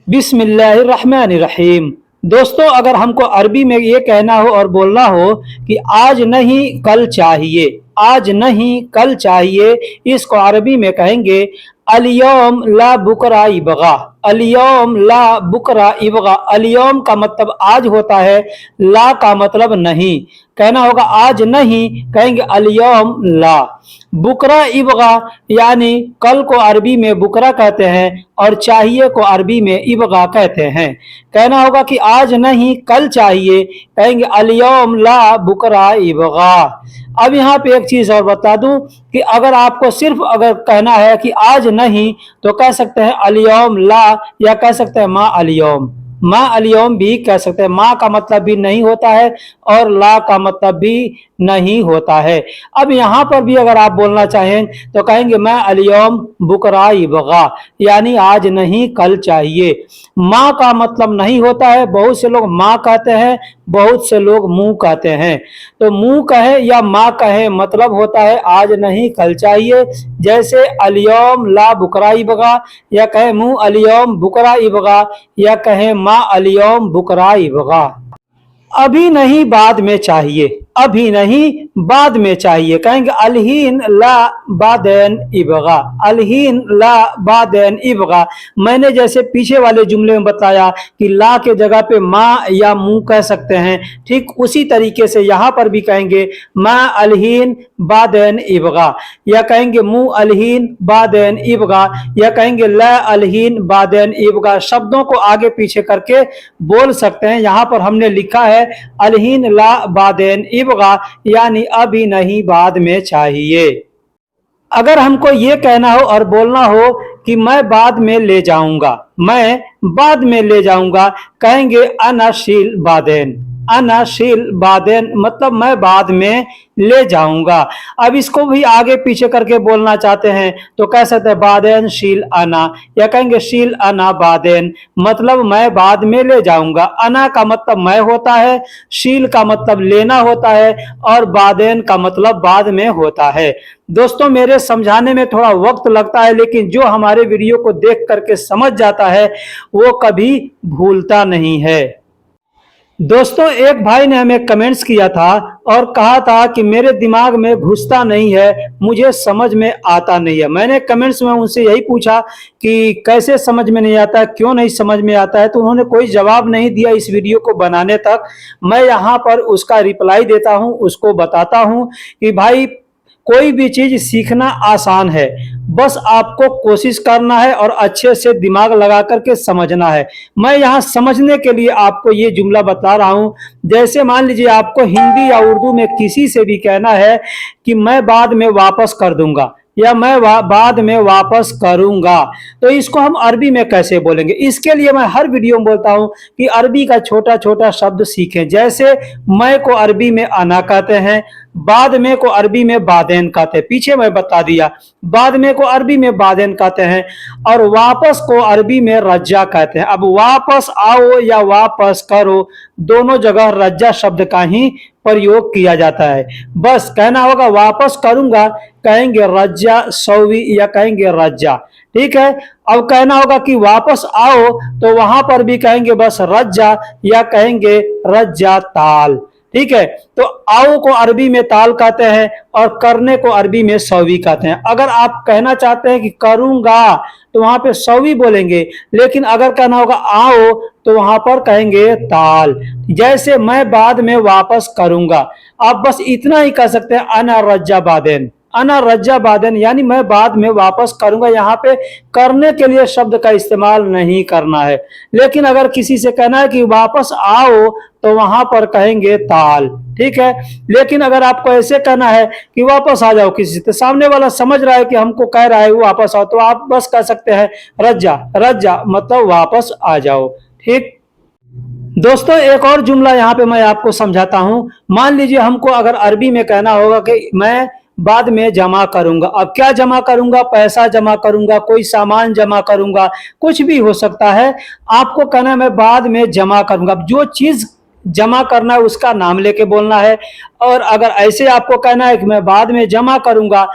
बिस्मिल्लाहिर्रहमानिर्रहीम। दोस्तों, अगर हमको अरबी में ये कहना हो और बोलना हो कि आज नहीं कल चाहिए, आज नहीं कल चाहिए, इसको अरबी में कहेंगे अलियौम ला बुकरा इबगा। अलियौम ला बुकरा इबगा। अलियौम का मतलब आज होता है, ला का मतलब नहीं। कहना होगा आज नहीं, कहेंगे अलियौम ला। बुकरा इबगा यानी कल को अरबी में बुकरा कहते हैं और चाहिए को अरबी में इबगा कहते हैं। कहना होगा कि आज नहीं कल चाहिए, कहेंगे अलियौम ला बुकरा इबगा। अब यहाँ पे एक चीज और बता दूं कि अगर आपको सिर्फ अगर कहना है कि आज नहीं, तो कह सकते हैं अलियौम ला, या कह सकते हैं मा अलियौम। मा अलियौम भी कह सकते हैं। मा का मतलब भी नहीं होता है और ला का मतलब भी नहीं होता है। अब यहाँ पर भी अगर आप बोलना चाहें तो कहेंगे मैं अलियौम बुकरा इबगा, यानी आज नहीं कल चाहिए। माँ का मतलब नहीं होता है। बहुत से लोग माँ कहते हैं, बहुत से लोग मुंह कहते हैं। तो मुंह कहे या माँ कहे मतलब होता है आज नहीं कल चाहिए। जैसे अलियौम ला बुकरा इबगा, या कहे मुंह अलियौम बुकरा इबगा, या कहे माँ अलियौम बुकरा इबगा। अभी नहीं बाद में चाहिए, अभी नहीं बाद में चाहिए, कहेंगे अलहीन ला बादैन इबगा। अलहीन ला बादैन इबगा। मैंने जैसे पीछे वाले जुमले में बताया कि ला के जगह पे माँ या मुंह कह सकते हैं, ठीक उसी तरीके से यहाँ पर भी कहेंगे माँ अलहीन बादैन इबगा, या कहेंगे मुंह अलहीन बादैन इबगा, या कहेंगे ला अलहीन बादैन इबगा। शब्दों को आगे पीछे करके बोल सकते हैं। यहाँ पर हमने लिखा है अलहीन ला बादैन इबगा, यानी अभी नहीं बाद में चाहिए। अगर हमको ये कहना हो और बोलना हो कि मैं बाद में ले जाऊंगा, मैं बाद में ले जाऊंगा, कहेंगे अनाशील बादैन। अनाशील बादैन मतलब मैं बाद में ले जाऊंगा। अब इसको भी आगे पीछे करके बोलना चाहते हैं तो कह सकते हैं बादैन शील अना, या कहेंगे शील अना बादैन, मतलब मैं बाद में ले जाऊंगा। अना का मतलब मैं होता है, शील का मतलब लेना होता है, और बादैन का मतलब बाद में होता है। दोस्तों, मेरे समझाने में थोड़ा वक्त लगता है, लेकिन जो हमारे वीडियो को देख करके समझ जाता है वो कभी भूलता नहीं है। दोस्तों, एक भाई ने हमें कमेंट्स किया था और कहा था कि मेरे दिमाग में घुसता नहीं है, मुझे समझ में आता नहीं है। मैंने कमेंट्स में उनसे यही पूछा कि कैसे समझ में नहीं आता है, क्यों नहीं समझ में आता है, तो उन्होंने कोई जवाब नहीं दिया इस वीडियो को बनाने तक। मैं यहाँ पर उसका रिप्लाई देता हूँ, उसको बताता हूँ कि भाई कोई भी चीज सीखना आसान है, बस आपको कोशिश करना है और अच्छे से दिमाग लगा करके समझना है। मैं यहाँ समझने के लिए आपको ये जुमला बता रहा हूँ। जैसे मान लीजिए आपको हिंदी या उर्दू में किसी से भी कहना है कि मैं बाद में वापस कर दूंगा, या मैं बाद में वापस करूंगा, तो इसको हम अरबी में कैसे बोलेंगे। इसके लिए मैं हर वीडियो में बोलता हूं कि अरबी का छोटा छोटा शब्द सीखें। जैसे मैं को अरबी में अना कहते हैं, बाद में को अरबी में बादैन कहते हैं, पीछे मैं बता दिया। बाद में को अरबी में बादैन कहते हैं, और वापस को अरबी में रज्जा कहते हैं। अब वापस आओ या वापस करो, दोनों जगह रज्जा शब्द का ही प्रयोग किया जाता है। बस कहना होगा वापस करूंगा, कहेंगे रज्जा सौवी, या कहेंगे रज्जा। ठीक है। अब कहना होगा कि वापस आओ, तो वहां पर भी कहेंगे बस रज्जा, या कहेंगे रज्जा ताल। ठीक है। तो आओ को अरबी में ताल कहते हैं और करने को अरबी में सौवी कहते हैं। अगर आप कहना चाहते हैं कि करूंगा, तो वहां पे सौवी बोलेंगे, लेकिन अगर कहना होगा आओ, तो वहां पर कहेंगे ताल। जैसे मैं बाद में वापस करूंगा, आप बस इतना ही कह सकते हैं अना रज्जा बादैन। अना रज्जा बादैन यानी मैं बाद में वापस करूंगा। यहाँ पे करने के लिए शब्द का इस्तेमाल नहीं करना है। लेकिन अगर किसी से कहना है कि वापस आओ, तो वहां पर कहेंगे ताल। ठीक है। लेकिन अगर आपको ऐसे कहना है कि वापस आ जाओ किसी से, तो सामने वाला समझ रहा है कि हमको कह रहा है वापस आओ, तो आप बस कह सकते हैं रज्जा। रज्जा मतलब वापस आ जाओ। ठीक। दोस्तों, एक और जुमला यहाँ पे मैं आपको समझाता हूं। मान लीजिए हमको अगर अरबी में कहना होगा कि मैं बाद में जमा करूंगा। अब क्या जमा करूंगा? पैसा जमा करूंगा, कोई सामान जमा करूंगा, कुछ भी हो सकता है। आपको कहना है मैं बाद में जमा करूंगा। अब जो चीज जमा करना है उसका नाम लेके बोलना है। और अगर ऐसे आपको कहना है कि मैं बाद में जमा करूंगा,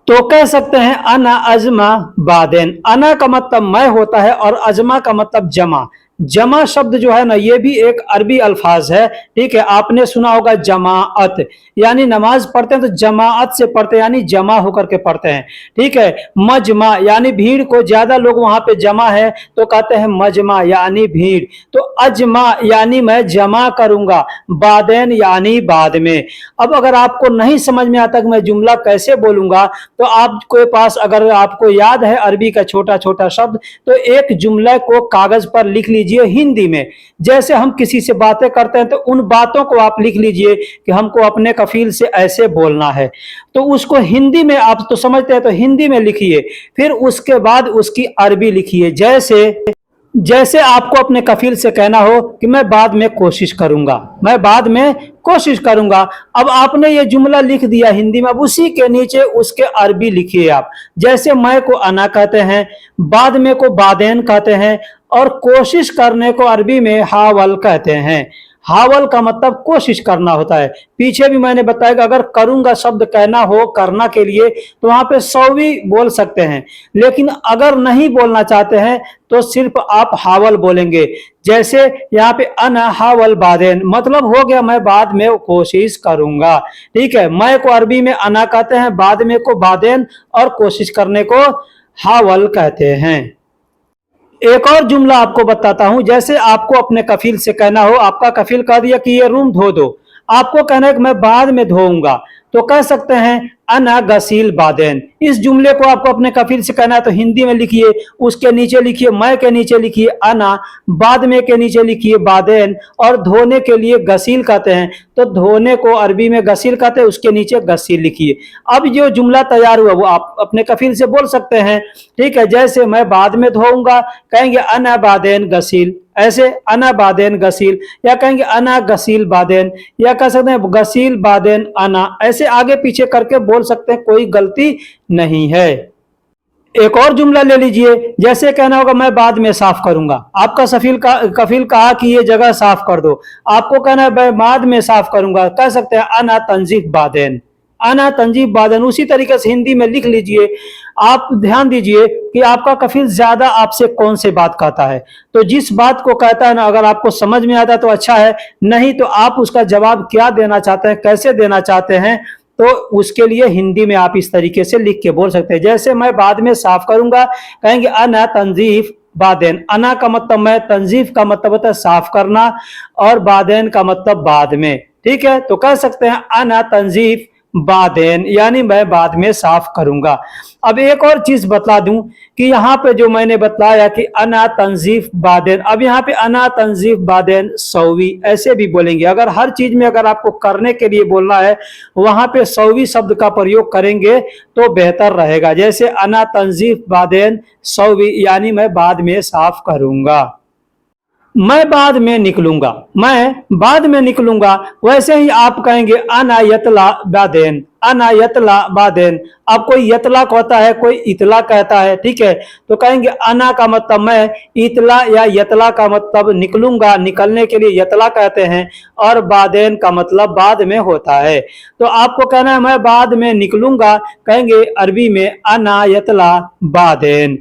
तो कह सकते हैं अना अजमा बादेन। अना का मतलब मैं होता है और अजमा का मतलब जमा। जमा शब्द जो है ना, ये भी एक अरबी अल्फाज है। ठीक है, आपने सुना होगा जमाअत, यानी नमाज पढ़ते हैं तो जमाअत से पढ़ते हैं, यानी जमा होकर के पढ़ते हैं। ठीक है, मजमा यानी भीड़ को, ज्यादा लोग वहां पे जमा है तो कहते हैं मजमा यानी भीड़। तो अजमा यानी मैं जमा करूंगा, बादेन यानी बाद में। अब अगर आपको नहीं समझ में आता कि मैं जुमला कैसे बोलूंगा, तो आपके पास, अगर आपको याद है अरबी का छोटा छोटा शब्द, तो एक जुमले को कागज पर लिख लीजिए हिंदी में। जैसे हम किसी से बातें करते हैं तो उन बातों को आप लिख लीजिए कि हमको अपने कफील से ऐसे बोलना है, तो उसको हिंदी में, आप तो समझते हैं तो हिंदी में लिखिए। फिर उसके बाद उसकी अरबी लिखिए। जैसे जैसे आपको अपने कफील से कहना हो कि मैं बाद में कोशिश करूंगा, मैं बाद में कोशिश करूंगा। अब आपने ये जुमला लिख दिया हिंदी में, अब उसी के नीचे उसके अरबी लिखिए आप। जैसे मैं को अना कहते हैं, बाद में को बादेन कहते हैं, और कोशिश करने को अरबी में हावल कहते हैं। हावल का मतलब कोशिश करना होता है। पीछे भी मैंने बताया कि अगर करूंगा शब्द कहना हो करना के लिए तो वहां पे सौवी बोल सकते हैं, लेकिन अगर नहीं बोलना चाहते हैं तो सिर्फ आप हावल बोलेंगे। जैसे यहाँ पे अना हावल बादेन, मतलब हो गया मैं बाद में कोशिश करूंगा। ठीक है, मैं को अरबी में अना कहते हैं, बाद में को बादेन, और कोशिश करने को हावल कहते हैं। एक और जुमला आपको बताता हूं। जैसे आपको अपने कफील से कहना हो, आपका कफील कह दिया कि ये रूम धो दो, आपको कहना है कि मैं बाद में धोऊंगा, तो कह सकते हैं अना गसील बादेन। इस जुमले को आपको अपने कफील से कहना है तो हिंदी में लिखिए, उसके नीचे लिखिए मैं के नीचे लिखिए अना, बाद में के नीचे लिखिए बादेन, और धोने के लिए गसील कहते हैं तो धोने को अरबी में गसील कहते हैं, उसके नीचे गसील लिखिए। अब जो जुमला तैयार हुआ वो आप अपने कफील से बोल सकते हैं। ठीक है, जैसे मैं बाद में धोऊंगा, कहेंगे अना बादेन गसील, ऐसे अना बादेन गसील, या कहेंगे अना गसील बादेन, या कह सकते हैं गसील बादेन अना। ऐसे आगे पीछे करके बोल सकते हैं, कोई गलती नहीं है। एक और जुमला ले लीजिए। जैसे कहना होगा मैं बाद में साफ करूंगा, आपका कफील कहा कि ये जगह साफ कर दो, आपको कहना है मैं बाद में साफ करूंगा, कह सकते हैं अना तंजीफ बादेन, अना तंजीफ बादेन। उसी तरीके से हिंदी में लिख लीजिए। आप ध्यान दीजिए कि आपका कफील ज्यादा आपसे कौन से बात कहता है, तो जिस बात को कहता है ना, अगर आपको समझ में आता है तो अच्छा है, नहीं तो आप उसका जवाब क्या देना चाहते हैं, कैसे देना चाहते हैं, तो उसके लिए हिंदी में आप इस तरीके से लिख के बोल सकते हैं। जैसे मैं बाद में साफ करूंगा, कहेंगे अना तंजीफ बादेन। अना का मतलब मैं, तंजीफ का मतलब होता है साफ करना, और बादेन का मतलब बाद में। ठीक है, तो कह सकते हैं अना तंजीफ बादेन, यानी मैं बाद में साफ करूंगा। अब एक और चीज बता दूं कि यहाँ पे जो मैंने बताया कि अना तंजीफ बादेन, अब यहाँ पे अना तंजीफ बादेन सौवी ऐसे भी बोलेंगे। अगर हर चीज में अगर आपको करने के लिए बोलना है, वहां पे सौवी शब्द का प्रयोग करेंगे तो बेहतर रहेगा। जैसे अना तंजीफ बादेन सौवी, यानी मैं बाद में साफ करूंगा। मैं बाद में निकलूंगा, मैं बाद में निकलूंगा। वैसे ही आप कहेंगे अना यतला बादेन, अना यतला बादेन। अब कोई यतला कहता है, कोई इतला कहता है। ठीक है, तो कहेंगे अना का मतलब मैं, इतला या यतला का मतलब निकलूंगा, निकलने के लिए यतला कहते हैं, और बादेन का मतलब बाद में होता है। तो आपको कहना है मैं बाद में निकलूंगा, कहेंगे अरबी में अना यतला बादेन।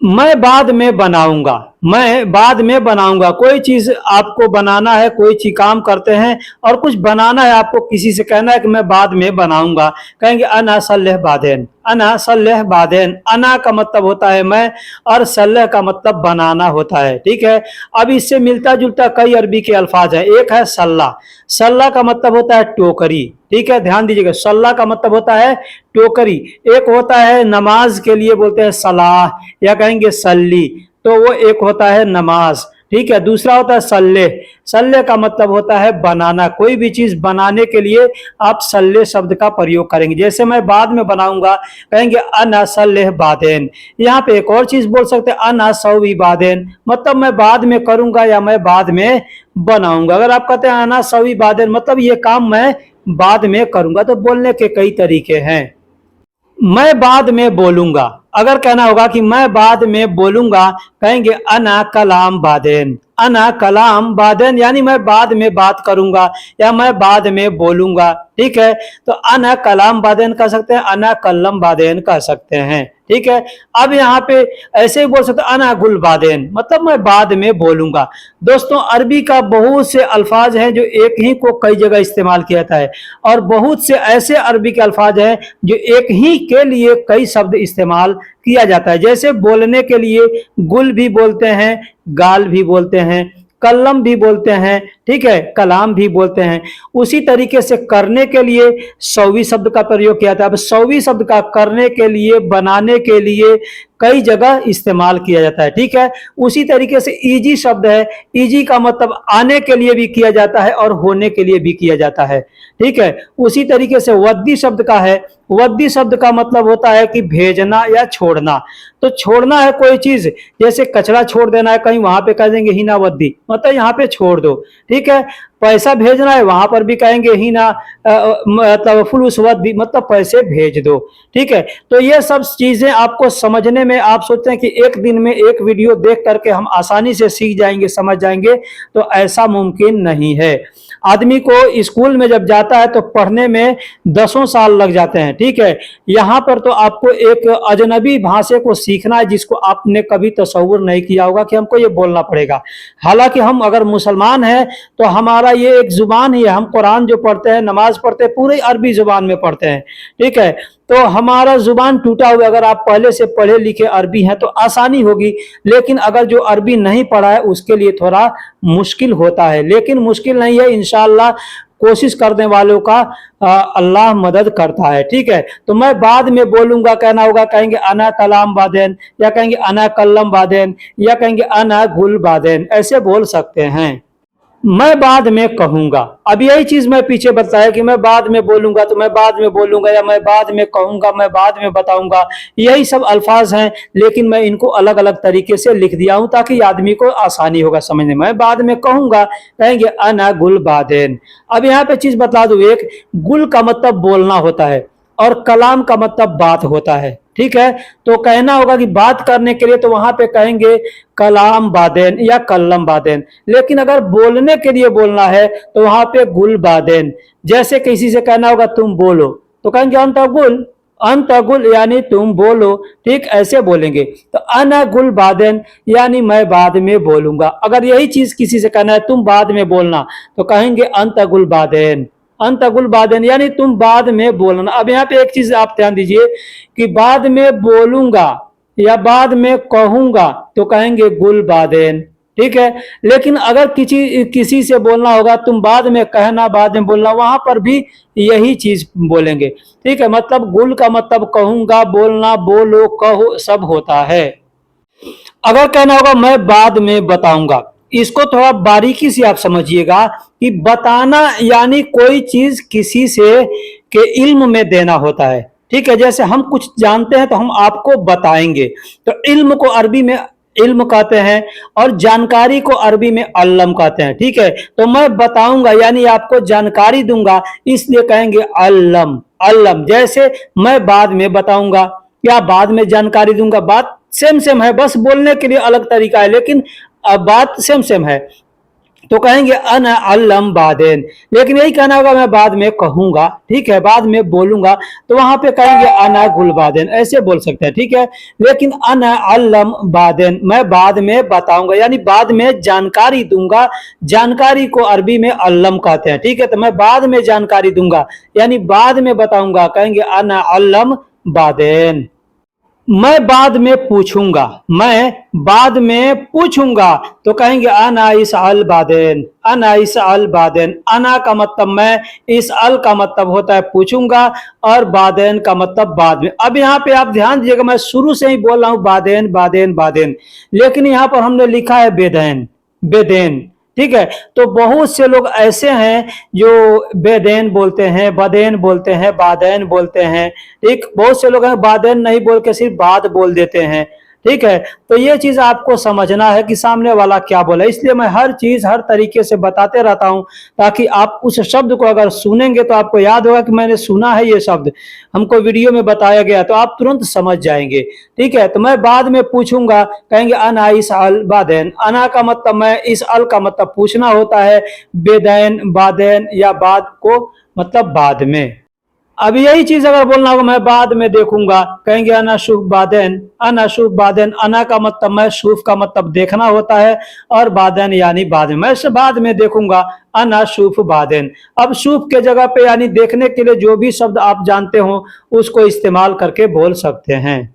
मैं बाद में बनाऊंगा, मैं बाद में बनाऊंगा। कोई चीज आपको बनाना है, कोई चीज काम करते हैं और कुछ बनाना है, आपको किसी से कहना है कि मैं बाद में बनाऊंगा, कहेंगे अना सल्लह बादेन, अना सल्लह बादेन। अना का मतलब होता है मैं, और सल्लह का मतलब बनाना होता है। ठीक है, अब इससे मिलता जुलता कई अरबी के अल्फाज है। एक है सल्ला, सल्ला का मतलब होता है टोकरी। ठीक है, ध्यान दीजिएगा, सल्ला का मतलब होता है टोकरी। एक होता है नमाज के लिए बोलते हैं सलाह, या कहेंगे सल्ली, तो वो एक होता है नमाज। ठीक है, दूसरा होता है सल्ले, सल्ले का मतलब होता है बनाना। कोई भी चीज बनाने के लिए आप सल्ले शब्द का प्रयोग करेंगे। जैसे मैं बाद में बनाऊंगा, कहेंगे अना सल्लेह बादेन। यहाँ पे एक और चीज बोल सकते हैं अना सौवी बादेन, मतलब मैं बाद में करूंगा या मैं बाद में बनाऊंगा। अगर आप कहते हैं अना सौवी बादेन, मतलब ये काम मैं बाद में करूंगा। तो बोलने के कई तरीके हैं। मैं बाद में बोलूंगा, अगर कहना होगा कि मैं बाद में बोलूंगा, कहेंगे अना कलाम बादेन, अना कलाम बादेन, यानी मैं बाद में बात करूंगा या मैं बाद में बोलूंगा। ठीक है। तो अना कलाम बादेन कह सकते हैं, अना कल्लम बादेन कह सकते हैं, ठीक है। अब यहाँ पे ऐसे ही बोल सकते हैं अना गुल बादेन, मतलब मैं बाद में बोलूंगा। दोस्तों अरबी का बहुत से अल्फाज हैं जो एक ही को कई जगह इस्तेमाल किया जाता है, और बहुत से ऐसे अरबी के अल्फाज हैं जो एक ही के लिए कई शब्द इस्तेमाल किया जाता है। जैसे बोलने के लिए गुल भी बोलते हैं, गाल भी बोलते हैं, कलम भी बोलते हैं, ठीक है, कलाम भी बोलते हैं। उसी तरीके से करने के लिए सौवी शब्द का प्रयोग किया था। अब सौवी शब्द का करने के लिए, बनाने के लिए कई जगह इस्तेमाल किया जाता है, ठीक है। उसी तरीके से इजी शब्द है, इजी का मतलब आने के लिए भी किया जाता है और होने के लिए भी किया जाता है, ठीक है। उसी तरीके से वद्दी शब्द का है, वद्दी शब्द का मतलब होता है कि भेजना या छोड़ना। तो छोड़ना है कोई चीज, जैसे कचरा छोड़ देना है कहीं, वहां पे कह देंगे हिना वद्दी, मतलब यहाँ पे छोड़ दो, ठीक है। पैसा भेजना है, वहां पर भी कहेंगे हिना मतलब फुलूस वद्दी, मतलब पैसे भेज दो, ठीक है। तो ये सब चीजें आपको समझने में, आप सोचते हैं कि एक दिन में एक वीडियो देख करके हम आसानी से सीख जाएंगे, समझ जाएंगे, तो ऐसा मुमकिन नहीं है। आदमी को स्कूल में जब जाता है तो पढ़ने में 10 साल लग जाते हैं, ठीक है। यहाँ पर तो आपको एक अजनबी भाषा को सीखना है जिसको आपने कभी तसव्वुर नहीं किया होगा कि हमको ये बोलना पड़ेगा। हालांकि हम अगर मुसलमान हैं तो हमारा ये एक जुबान ही है, हम कुरान जो पढ़ते हैं, नमाज पढ़ते हैं, पूरी अरबी जुबान में पढ़ते हैं, ठीक है। तो हमारा जुबान टूटा हुआ, अगर आप पहले से पढ़े लिखे अरबी हैं तो आसानी होगी, लेकिन अगर जो अरबी नहीं पढ़ा है उसके लिए थोड़ा मुश्किल होता है, लेकिन मुश्किल नहीं है, इंशाअल्लाह कोशिश करने वालों का अल्लाह मदद करता है, ठीक है। तो मैं बाद में बोलूंगा कहना होगा, कहेंगे अना कलाम बादेन, या कहेंगे अना कल्लम बादेन, या कहेंगे अना गुल बादेन, ऐसे बोल सकते हैं। मैं बाद में कहूंगा, अब यही चीज मैं पीछे बताया कि मैं बाद में बोलूंगा, तो मैं बाद में बोलूंगा, या मैं बाद में कहूंगा, मैं बाद में बताऊंगा, यही सब अल्फाज हैं, लेकिन मैं इनको अलग अलग तरीके से लिख दिया हूं ताकि आदमी को आसानी होगा समझने में। मैं बाद में कहूंगा, कहेंगे अना गुल बादेन। अब यहाँ पे चीज बता दूं, एक गुल का मतलब बोलना होता है और कलाम का मतलब बात होता है, ठीक है। तो कहना होगा कि बात करने के लिए तो वहां पे कहेंगे कलाम बादेन या कल्लम बादेन, लेकिन अगर बोलने के लिए बोलना है तो वहां पे गुल बादेन। जैसे किसी से कहना होगा तुम बोलो, तो कहेंगे अंत गुल यानी तुम बोलो, ठीक, ऐसे बोलेंगे। तो अना गुल बादेन यानी मैं बाद में बोलूंगा। अगर यही चीज किसी से कहना है तुम बाद में बोलना, तो कहेंगे अंत गुल बादेन, अंतगुल बादेन यानी तुम बाद में बोलना। अब यहाँ पे एक चीज आप ध्यान दीजिए कि बाद में बोलूंगा या बाद में कहूंगा तो कहेंगे गुल बादेन, ठीक है। लेकिन अगर किसी से बोलना होगा तुम बाद में कहना, बाद में बोलना, वहां पर भी यही चीज बोलेंगे, ठीक है। मतलब गुल का मतलब कहूंगा, बोलना, बोलो, कहो, सब होता है। अगर कहना होगा मैं बाद में बताऊंगा, इसको थोड़ा बारीकी से आप समझिएगा कि बताना यानी कोई चीज किसी से के इल्म में देना होता है, ठीक है। जैसे हम कुछ जानते हैं तो हम आपको बताएंगे, तो इल्म को अरबी में इल्म कहते हैं और जानकारी को अरबी में अल्लम कहते हैं, ठीक है। तो मैं बताऊंगा यानी आपको जानकारी दूंगा, इसलिए कहेंगे अल्लम, अल्लम। जैसे मैं बाद में बताऊंगा या बाद में जानकारी दूंगा, बात सेम है, बस बोलने के लिए अलग तरीका है, लेकिन बात सेम है। तो कहेंगे अन अल्लम बादेन, लेकिन यही कहना होगा मैं बाद में कहूंगा, ठीक है, बाद में बोलूंगा, तो वहां पे कहेंगे अना गुल बादेन, ऐसे बोल सकते हैं, ठीक है। लेकिन अन अल्लम बादेन मैं बाद में बताऊंगा यानी बाद में जानकारी दूंगा, जानकारी को अरबी में अल्लम कहते हैं, ठीक है। तो मैं बाद में जानकारी दूंगा यानी बाद में बताऊंगा, कहेंगे अना अल्लम बादेन। मैं बाद में पूछूंगा, मैं बाद में पूछूंगा, तो कहेंगे अना इस अल बादेन, अना इस अल बादेन। अना का मतलब मैं, इस अल का मतलब होता है पूछूंगा, और बादेन का मतलब बाद में। अब यहाँ पे आप ध्यान दीजिएगा, मैं शुरू से ही बोल रहा हूं बादेन बादेन बादेन, लेकिन यहाँ पर हमने लिखा है बेदैन, बेदैन, ठीक है। तो बहुत से लोग ऐसे हैं जो बेदैन बोलते हैं, बदेन बोलते हैं, बादैन बोलते हैं, ठीक। बहुत से लोग हैं बादैन नहीं बोल के सिर्फ बाद बोल देते हैं, ठीक है। तो ये चीज आपको समझना है कि सामने वाला क्या बोला, इसलिए मैं हर चीज हर तरीके से बताते रहता हूं ताकि आप उस शब्द को अगर सुनेंगे तो आपको याद होगा कि मैंने सुना है ये शब्द, हमको वीडियो में बताया गया, तो आप तुरंत समझ जाएंगे, ठीक है। तो मैं बाद में पूछूंगा, कहेंगे अना इस अल बादैन। अना का मतलब मैं, इस अल का मतलब पूछना होता है, बेदैन बादैन या बाद को मतलब बाद में। अब यही चीज अगर बोलना होगा मैं बाद में देखूंगा, कहेंगे अना शुफ बादेन। अना शुफ बादेन, अना का मतलब मैं, शुफ का मतलब देखना होता है, और बादेन यानी बाद में, मैं इसे बाद में देखूंगा, अना शुफ बादेन। अब शुफ के जगह पे यानी देखने के लिए जो भी शब्द आप जानते हो उसको इस्तेमाल करके बोल सकते हैं।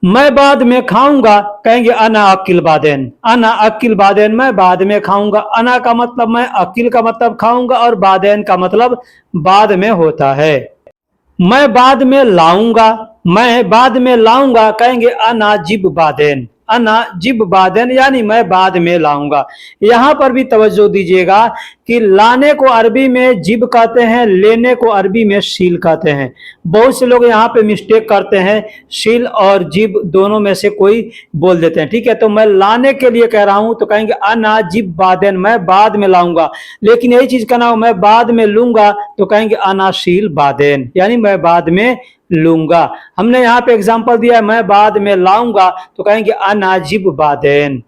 मैं बाद में खाऊंगा, कहेंगे अना अकिल बादेन। अना अकिल बादेन, मैं बाद में खाऊंगा। अना का मतलब मैं, अकिल का मतलब खाऊंगा, और बादेन का मतलब बाद में होता है। मैं बाद में लाऊंगा, मैं बाद में लाऊंगा, कहेंगे अनाजिब बादेन। अनाजिब बादेन यानी मैं बाद में लाऊंगा। यहां पर भी तवज्जो दीजिएगा कि लाने को अरबी में जिब कहते हैं, लेने को अरबी में शील कहते हैं। बहुत से लोग यहाँ पे मिस्टेक करते हैं, शील और जिब दोनों में से कोई बोल देते हैं। ठीक है, तो मैं लाने के लिए कह रहा हूं तो कहेंगे अनाजिब बादेन, मैं बाद में लाऊंगा। लेकिन यही चीज कहना हो मैं बाद में लूंगा तो कहेंगे अनाशील बादेन, यानी मैं बाद में लूंगा। हमने यहाँ पे एग्जांपल दिया है मैं बाद में लाऊंगा तो कहेंगे अनाजिब बादेन।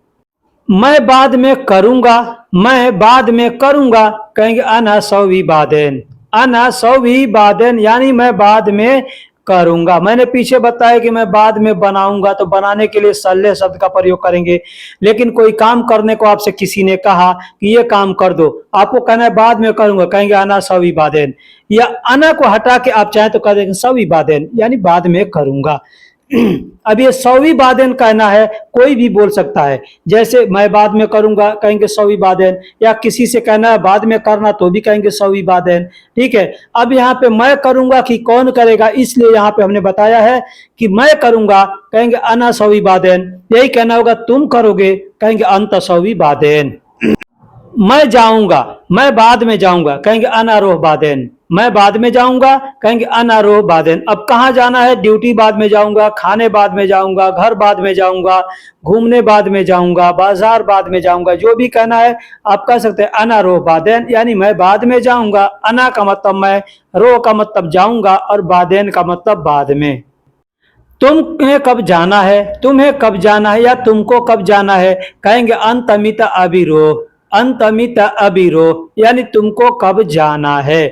मैं बाद में करूंगा, मैं बाद में करूंगा, कहेंगे अना सौवी बादेन। अना सौवी बादेन यानी मैं बाद में करूंगा। मैंने पीछे बताया कि मैं बाद में बनाऊंगा, तो बनाने के लिए सल्ले शब्द का प्रयोग करेंगे। लेकिन कोई काम करने को आपसे किसी ने कहा कि ये काम कर दो, आपको कहना है बाद में करूंगा, कहेंगे अना सौवी बादेन। या अना को हटा के आप चाहें तो कह देंगे सौवी बादेन, यानी बाद में करूंगा। अब ये सौवी बादेन कहना है, कोई भी बोल सकता है। जैसे मैं बाद में करूंगा, कहेंगे सौवी बादेन, या किसी से कहना है बाद में करना तो भी कहेंगे सौवी बादेन। ठीक है, अब यहाँ पे मैं करूंगा कि कौन करेगा, इसलिए यहाँ पे हमने बताया है कि मैं करूंगा, कहेंगे अना सौवी बादेन। यही कहना होगा तुम करोगे, कहेंगे अंत सौवी बादेन। मैं जाऊंगा, मैं बाद में जाऊंगा, कहेंगे अना रोह बादेन। मैं बाद में जाऊंगा, कहेंगे अना रोह बादेन। अब कहाँ जाना है, ड्यूटी बाद में जाऊंगा, खाने बाद में जाऊंगा, घर बाद में जाऊंगा, घूमने बाद में जाऊंगा, बाजार बाद में जाऊंगा, जो भी कहना है आप कह सकते हैं अना रोह बादेन, यानी मैं बाद में जाऊंगा। अना का मतलब मैं, रोह का मतलब जाऊंगा, और बादेन का मतलब बाद में। तुम्हें कब जाना है, तुम्हें कब जाना है या तुमको कब जाना है, कहेंगे अंतमिता अबिरोह। अंतमित अबिरो यानी तुमको कब जाना है।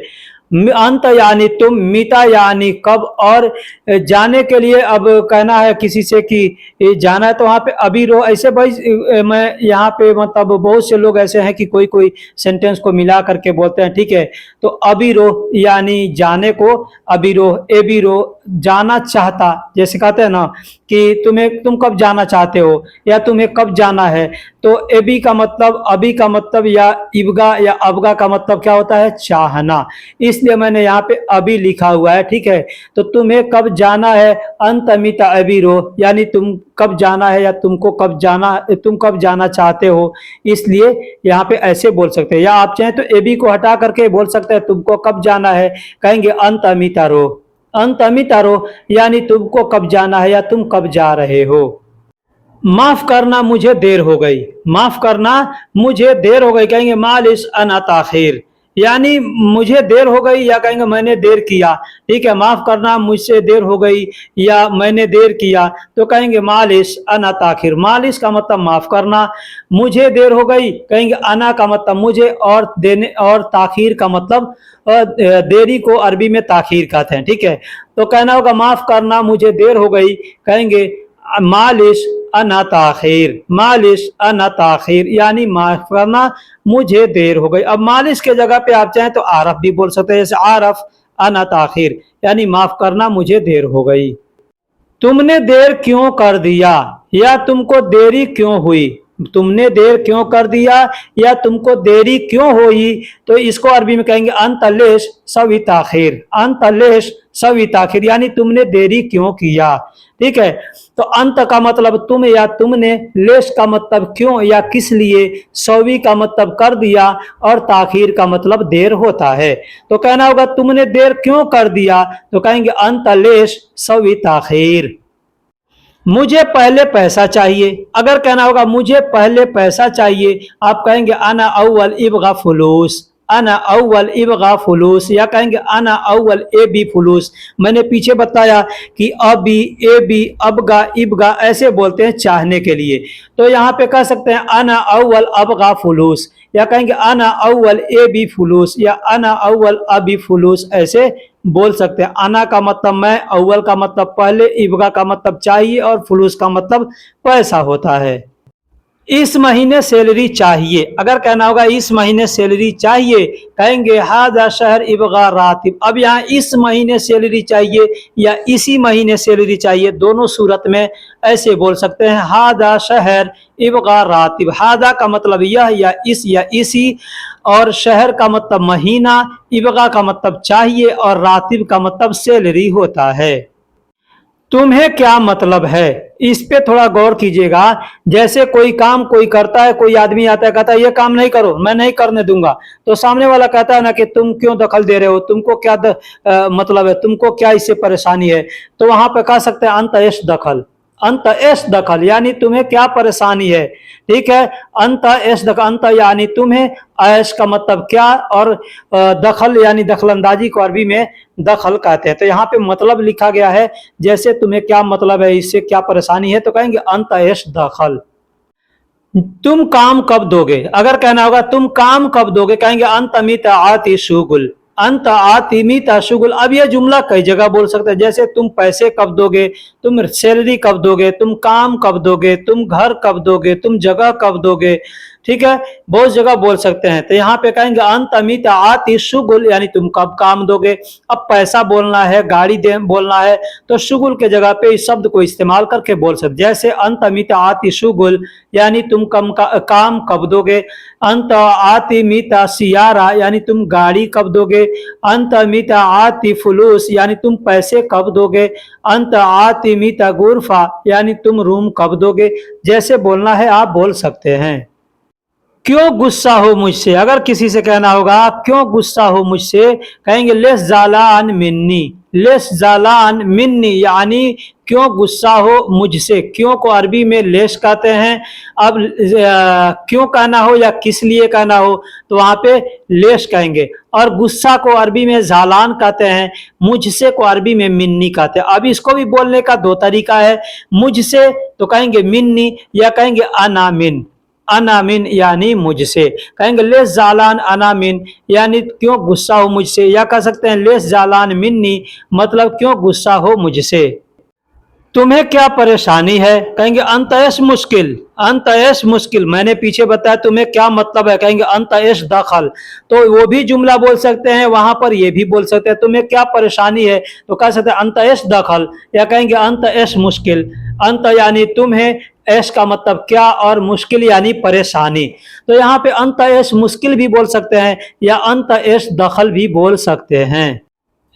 अंत यानी तुम, मिता यानी कब, और जाने के लिए अब कहना है किसी से कि जाना है तो वहां पे अबिरो। ऐसे भाई मैं यहाँ पे मतलब बहुत से लोग ऐसे हैं कि कोई कोई सेंटेंस को मिला करके बोलते हैं। ठीक है, तो अबिरो यानी जाने को, अबिरो एबिरो जाना चाहता, जैसे कहते हैं ना कि तुम कब जाना चाहते हो या तुम्हें कब जाना है, तो एबी का मतलब, अभी का मतलब, या इबगा या अबगा का मतलब क्या होता है, चाहना। इसलिए मैंने यहाँ पे अभी लिखा हुआ है। ठीक है, तो तुम्हें कब जाना है, अंतमिता अबिरो यानी तुम कब जाना है या तुमको कब जाना, तुम कब जाना चाहते हो, इसलिए यहाँ पे ऐसे बोल सकते हैं। या आप चाहें तो एबी को हटा करके बोल सकते हैं तुमको कब जाना है, कहेंगे अंतमिता रो। अंतमिता रो यानी तुमको कब जाना है या तुम कब जा रहे हो। माफ करना मुझे देर हो गई, माफ करना मुझे देर हो गई, कहेंगे मालिश अना ताखिर, यानी मुझे देर हो गई, या कहेंगे मैंने देर किया। ठीक है, माफ करना मुझसे देर हो गई या मैंने देर किया तो कहेंगे मालिश अना ताखिर। मालिश का मतलब माफ करना, मुझे देर हो गई, कहेंगे अना का मतलब मुझे, और देने, और ताखिर का मतलब देरी को अरबी में ताखिर कहते हैं। ठीक है, तो कहना होगा माफ करना मुझे देर हो गई, कहेंगे मालिश अना ताखिर। मालिश अना ताखिर यानी माफ करना मुझे देर हो गई। अब मालिश के जगह पे आप चाहें तो आरफ भी बोल सकते हैं, जैसे आरफ अना ताखिर यानी माफ करना मुझे देर हो गई। तुमने देर क्यों कर दिया या तुमको देरी क्यों हुई, तुमने देर क्यों कर दिया या तुमको देरी क्यों हुई, तो इसको अरबी में कहेंगे अंतलेश सवी ताखिर। अंतलेश सवी ताखिर यानी तुमने देरी क्यों किया। ठीक है, तो अंत का मतलब तुम या तुमने, लेश का मतलब क्यों या किस लिए, सवी का मतलब कर दिया, और ताखिर का मतलब देर होता है। तो कहना होगा तुमने देर क्यों कर दिया तो कहेंगे अंतलेश सवी ताखिर। मुझे पहले पैसा चाहिए, अगर कहना होगा मुझे पहले पैसा चाहिए, आप कहेंगे अना अव्वल इबगा फुलूस। अना अव्वल इबगा फुलूस, या कहेंगे अना अव्वल ए बी फुलूस। मैंने पीछे बताया कि अबी, ए बी, अबगा, इबगा ऐसे बोलते हैं चाहने के लिए। तो यहाँ पे कह सकते हैं अना अव्वल अबगा फुलूस, या कहेंगे अना अव्वल ए बी फुलूस, या अना अव्वल अबी फुलूस, ऐसे बोल सकते हैं। अना का मतलब मैं, अव्वल का मतलब पहले, इबगा का मतलब चाहिए और फुलूस का मतलब पैसा होता है। इस महीने सैलरी चाहिए, अगर कहना होगा इस महीने सैलरी चाहिए, कहेंगे हादा शहर इबगा रातिब। अब यहाँ इस महीने सैलरी चाहिए या इसी महीने सैलरी चाहिए, दोनों सूरत में ऐसे बोल सकते हैं हादा शहर इबगा रातिब। हादा का मतलब यह या इस या इसी, और शहर का मतलब महीना, इबगा का मतलब चाहिए और रातिब का मतलब सैलरी होता है। तुम्हें क्या मतलब है, इस पे थोड़ा गौर कीजिएगा। जैसे कोई काम कोई करता है, कोई आदमी आता है कहता है ये काम नहीं करो, मैं नहीं करने दूंगा, तो सामने वाला कहता है ना कि तुम क्यों दखल दे रहे हो, तुमको क्या मतलब है, तुमको क्या इससे परेशानी है। तो वहां पे कह सकते हैं अंत एश दखल, अंत एश दखल यानी तुम्हें क्या परेशानी है। ठीक है, अंत एश दखल, अंत यानी तुम्हें, ऐश का मतलब क्या, और दखल यानी दखलंदाजी को अरबी में दखल कहते हैं। तो यहाँ पे मतलब लिखा गया है, जैसे तुम्हें क्या मतलब है, इससे क्या परेशानी है, तो कहेंगे अंत एश दखल। तुम काम कब दोगे, अगर कहना होगा तुम काम कब दोगे, कहेंगे अंत अमित आती शुगुल, अंत आती मीता शुगुल। अब ये जुमला कई जगह बोल सकते हैं, जैसे तुम पैसे कब दोगे, तुम सैलरी कब दोगे, तुम काम कब दोगे, तुम घर कब दोगे, तुम जगह कब दोगे। ठीक है, बहुत जगह बोल सकते हैं। तो यहाँ पे कहेंगे अंत अमित आती शुगुल यानी तुम कब काम दोगे। अब पैसा बोलना है, गाड़ी दे बोलना है, तो शुगुल के जगह पे इस शब्द को इस्तेमाल करके बोल सकते, जैसे अंत अमित आती शुगुल यानी तुम काम कब दोगे। अंत आती मीता सियारा यानी तुम गाड़ी कब दोगे। अंत मीता आती फुलूस यानी तुम पैसे कब दोगे। अंत आती मीता गुरफा यानी तुम रूम कब दोगे। जैसे बोलना है आप बोल सकते हैं। क्यों गुस्सा हो मुझसे, अगर किसी से कहना होगा क्यों गुस्सा हो मुझसे, कहेंगे लेस जालान मिन्नी, लेस जालान मिन्नी यानी क्यों गुस्सा हो मुझसे। क्यों को अरबी में लेस कहते हैं। अब क्यों कहना हो या किस लिए कहना हो तो वहां पे लेस कहेंगे, और गुस्सा को अरबी में जालान कहते हैं, मुझसे को अरबी में मिन्नी कहते हैं। अब इसको भी बोलने का दो तरीका है, मुझसे तो कहेंगे मिन्नी, या कहेंगे अनामिन, अनामिन यानी मुझसे। कहेंगे लेस जालान अनामिन यानी क्यों गुस्सा हो मुझसे, या कह सकते हैं लेस जालान मिन्नी मतलब क्यों गुस्सा हो मुझसे। तुम्हें क्या परेशानी है, कहेंगे अंतएश मुश्किल, अंतएश मुश्किल। मैंने पीछे बताया तुम्हें क्या मतलब है, कहेंगे अंतएश दखल। तो वो भी जुमला बोल सकते हैं, वहां पर ये भी बोल सकते हैं तुम्हें क्या परेशानी है, तो कह सकते हैं अंतएश दखल, या कहेंगे अंतएश मुश्किल। अंत यानी तुम्हें, ऐश का मतलब क्या, और मुश्किल यानी परेशानी। तो यहाँ पे अंत ऐश मुश्किल भी बोल सकते हैं या अंत ऐश दखल भी बोल सकते हैं।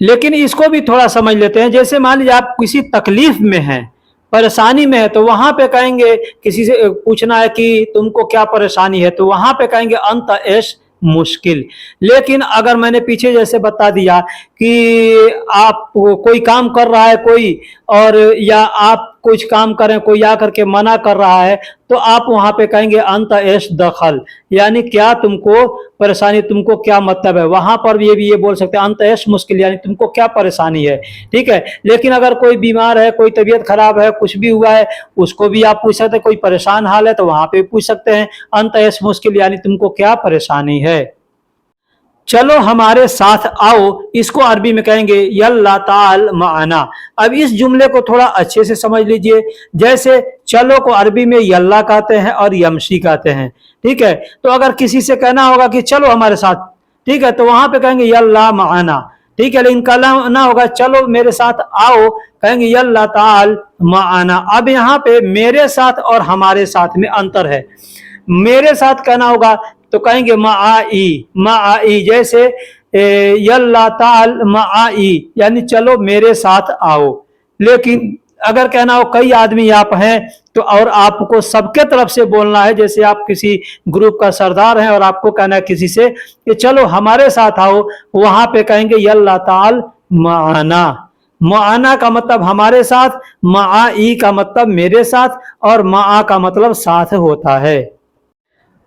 लेकिन इसको भी थोड़ा समझ लेते हैं। जैसे मान लीजिए आप किसी तकलीफ में हैं, परेशानी में है, तो वहां पे कहेंगे, किसी से पूछना है कि तुमको क्या परेशानी है, तो वहां पे कहेंगे अंत ऐश मुश्किल। लेकिन अगर मैंने पीछे जैसे बता दिया कि आप कोई काम कर रहा है कोई, और या आप कुछ काम करें कोई आकर के मना कर रहा है, तो आप वहां पे कहेंगे अंत ऐश दखल यानी क्या तुमको परेशानी, तुमको क्या मतलब है। वहां पर भी ये बोल सकते हैं अंत ऐश मुश्किल यानी तुमको क्या परेशानी है। ठीक है, लेकिन अगर कोई बीमार है, कोई तबीयत खराब है, कुछ भी हुआ है, उसको भी आप पूछ सकते हैं। कोई परेशान हाल है तो वहां पे पूछ सकते हैं अंत ऐश मुश्किल यानी तुमको क्या परेशानी है। चलो हमारे साथ आओ, इसको अरबी में कहेंगे यल्ला ताल माना। अब इस जुमले को थोड़ा अच्छे से समझ लीजिए। जैसे चलो को अरबी में यल्ला कहते हैं और यमशी कहते हैं। ठीक है, तो अगर किसी से कहना होगा कि चलो हमारे साथ, ठीक है, तो वहां पे कहेंगे यल्ला माना। ठीक है, लेकिन कहना होगा चलो मेरे साथ आओ, कहेंगे यल्ला ताल माना। अब यहाँ पे मेरे साथ और हमारे साथ में अंतर है। मेरे साथ कहना होगा तो कहेंगे माई, माई। जैसे यल्ला ताल माई यानी चलो मेरे साथ आओ। लेकिन अगर कहना हो कई आदमी आप हैं तो, और आपको सबके तरफ से बोलना है, जैसे आप किसी ग्रुप का सरदार हैं और आपको कहना है किसी से कि चलो हमारे साथ आओ, वहां पे कहेंगे यल्ला ताल माना। माना का मतलब हमारे साथ, माई का मतलब मेरे साथ, और मा का मतलब साथ होता है।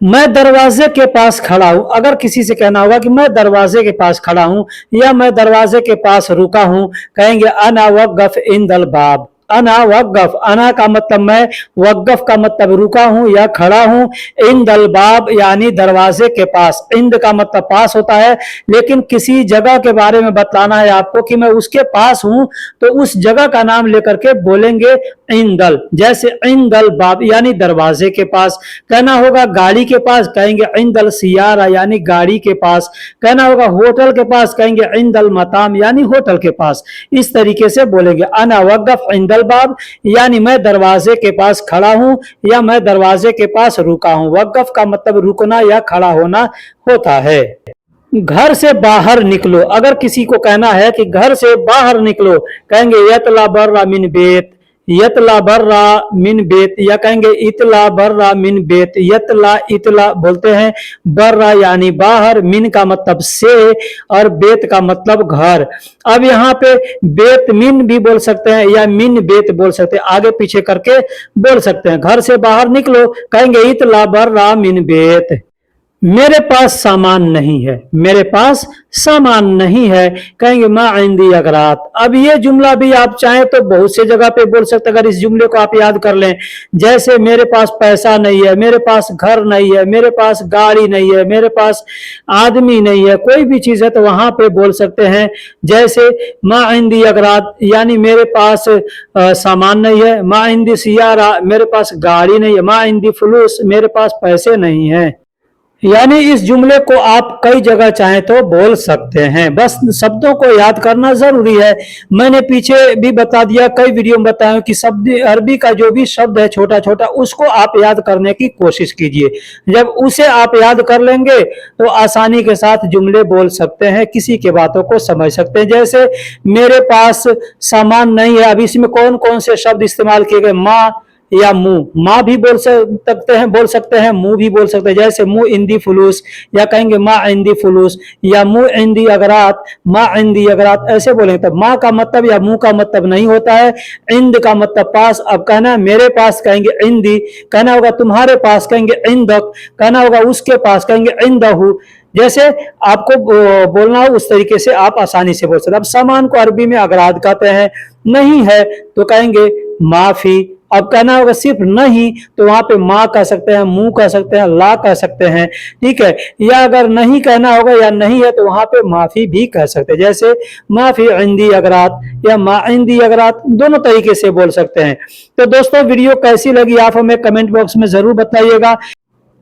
मैं दरवाजे के पास खड़ा हूं। अगर किसी से कहना होगा कि मैं दरवाजे के पास खड़ा हूं या मैं दरवाजे के पास रुका हूं, कहेंगे अना वक़्फ़ इंदल बाब। अना वक़्फ़, अना का मतलब मैं, वक़्फ़ का मतलब रुका हूं या खड़ा हूं, इंदल बाब यानी दरवाजे के पास। इंद का मतलब पास होता है, लेकिन किसी जगह के बारे में बताना है आपको कि मैं उसके पास हूं, तो उस जगह का नाम लेकर के बोलेंगे इंदल। जैसे इंदल बाब यानी दरवाजे के पास। कहना होगा गाड़ी के पास, कहेंगे इंदल सियारा यानी गाड़ी के पास। कहना होगा होटल के पास, कहेंगे इंदल मताम यानी होटल के पास। इस तरीके से बोलेंगे अना वक़्फ़ इंदल बाब यानी मैं दरवाजे के पास खड़ा हूं या मैं दरवाजे के पास रुका हूं। वक़्फ़ का मतलब रुकना या खड़ा होना होता है। घर से बाहर निकलो। अगर किसी को कहना है कि घर से बाहर निकलो, कहेंगे यतला बर्रा मिन बेत। यतला बर्रा मिन बेत, या कहेंगे इतला बर्रा मिन बेत। यतला इतला बोलते हैं, बर्रा यानी बाहर, मिन का मतलब से और बेत का मतलब घर। अब यहाँ पे बेत मिन भी बोल सकते हैं या मिन बेत बोल सकते हैं, आगे पीछे करके बोल सकते हैं। घर से बाहर निकलो, कहेंगे इतला बर्रा मिन बेत। मेरे पास सामान नहीं है। मेरे पास सामान नहीं है, कहेंगे मा इंदी अगरात। अब ये जुमला भी आप चाहें तो बहुत से जगह पे बोल सकते हैं, अगर इस जुमले को आप याद कर लें। जैसे मेरे पास पैसा नहीं है, मेरे पास घर नहीं है, मेरे पास गाड़ी नहीं है, मेरे पास आदमी नहीं है, कोई भी चीज है तो वहां पे बोल सकते हैं। जैसे मा इंदी अगरात यानी मेरे पास सामान नहीं है। मा इंदी सियारा, मेरे पास गाड़ी नहीं है। मा इंदी फुलूस, मेरे पास पैसे नहीं है। यानी इस जुमले को आप कई जगह चाहें तो बोल सकते हैं, बस शब्दों को याद करना जरूरी है। मैंने पीछे भी बता दिया, कई वीडियो में बताया कि शब्द अरबी का जो भी शब्द है छोटा छोटा, उसको आप याद करने की कोशिश कीजिए। जब उसे आप याद कर लेंगे तो आसानी के साथ जुमले बोल सकते हैं, किसी के बातों को समझ सकते हैं। जैसे मेरे पास सामान नहीं है, अब इसमें कौन कौन से शब्द इस्तेमाल किए गए, माँ या मुंह। माँ भी बोल सकते हैं, मुंह भी बोल सकते हैं। जैसे मुंह इंदी फुलूस, या कहेंगे माँ इंदी फुलूस, या मुंह इंदी अगरात, माँ इंदी अगरात, ऐसे बोलेंगे। तब माँ का मतलब या मुंह का मतलब नहीं होता है, इंद का मतलब पास। अब कहना है मेरे पास, कहेंगे इंदी। कहना होगा तुम्हारे पास, कहेंगे इंदक। कहना होगा उसके पास, कहेंगे इंदहू। जैसे आपको बोलना हो उस तरीके से आप आसानी से बोल सकते हैं। अब सामान को अरबी में अगराद कहते हैं। नहीं है तो कहेंगे माफी। अब कहना होगा सिर्फ नहीं, तो वहां पे माँ कह सकते हैं, मुंह कह सकते हैं, ला कह सकते हैं, ठीक है। या अगर नहीं कहना होगा या नहीं है तो वहां पे माफी भी कह सकते हैं। जैसे माफी इंदी अगरात या मा इंदी अगरात, दोनों तरीके से बोल सकते हैं। तो दोस्तों वीडियो कैसी लगी आप हमें कमेंट बॉक्स में जरूर बताइएगा।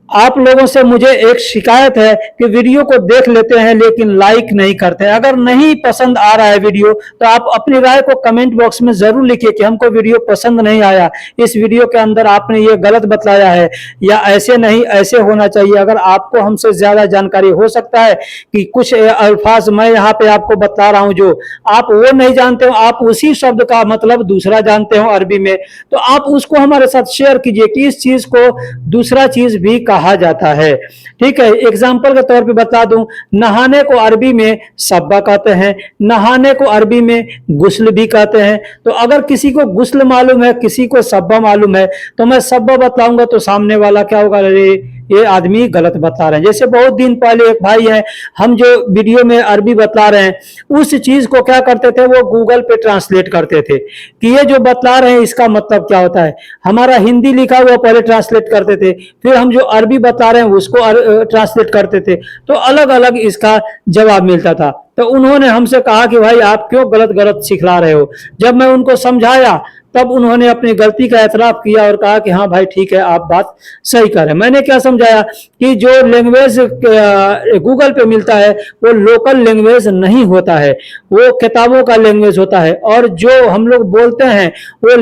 आप लोगों से मुझे एक शिकायत है कि वीडियो को देख लेते हैं लेकिन लाइक नहीं करते हैं। अगर नहीं पसंद आ रहा है वीडियो, तो आप अपनी राय को कमेंट बॉक्स में जरूर लिखिए कि हमको वीडियो पसंद नहीं आया, इस वीडियो के अंदर आपने ये गलत बतलाया है, या ऐसे नहीं ऐसे होना चाहिए। अगर आपको हमसे ज्यादा जानकारी, हो सकता है कि कुछ अल्फाज मैं यहाँ पे आपको बता रहा हूँ जो आप वो नहीं जानते हो, आप उसी शब्द का मतलब दूसरा जानते हो अरबी में, तो आप उसको हमारे साथ शेयर कीजिए कि इस चीज को दूसरा चीज भी कहा जाता है। ठीक है, एग्जाम्पल के तौर पे बता दूं, नहाने को अरबी में सब्बा कहते हैं, नहाने को अरबी में गुस्ल भी कहते हैं। तो अगर किसी को गुस्ल मालूम है, किसी को सब्बा मालूम है, तो मैं सब्बा बताऊंगा तो सामने वाला क्या होगा, अरे ये आदमी गलत बता रहे हैं। जैसे बहुत दिन पहले एक भाई है, हम जो वीडियो में अरबी बतला रहे हैं, उस चीज को क्या करते थे, वो गूगल पे ट्रांसलेट करते थे कि ये जो बतला रहे हैं इसका मतलब क्या होता है। हमारा हिंदी लिखा हुआ पहले ट्रांसलेट करते थे, फिर हम जो अरबी बता रहे हैं उसको ट्रांसलेट करते थे, तो अलग अलग इसका जवाब मिलता था। तो उन्होंने हमसे कहा कि भाई आप क्यों गलत गलत सिखला रहे हो। जब मैं उनको समझाया तब उन्होंने अपनी गलती का एतराफ किया और कहा कि हाँ भाई ठीक है, आप बात सही कर रहे हैं। मैंने क्या समझाया कि जो लैंग्वेज गूगल पे मिलता है वो लोकल लैंग्वेज नहीं होता है, वो किताबों का लैंग्वेज होता है, और जो हम लोग बोलते हैं वो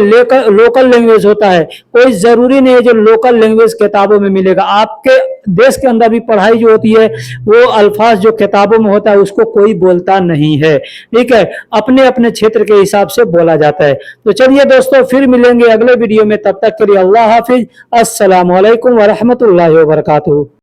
लोकल लैंग्वेज होता है। कोई जरूरी नहीं है जो लोकल लैंग्वेज किताबों में मिलेगा। आपके देश के अंदर भी पढ़ाई जो होती है वो अल्फाज जो किताबों में होता है उसको कोई बोलता नहीं है, ठीक है, अपने अपने क्षेत्र के हिसाब से बोला जाता है। तो चलिए दोस्तों, फिर मिलेंगे अगले वीडियो में, तब तक के लिए अल्लाह हाफिज, अस्सलाम वालेकुम व रहमतुल्लाहि व बरकातुहू।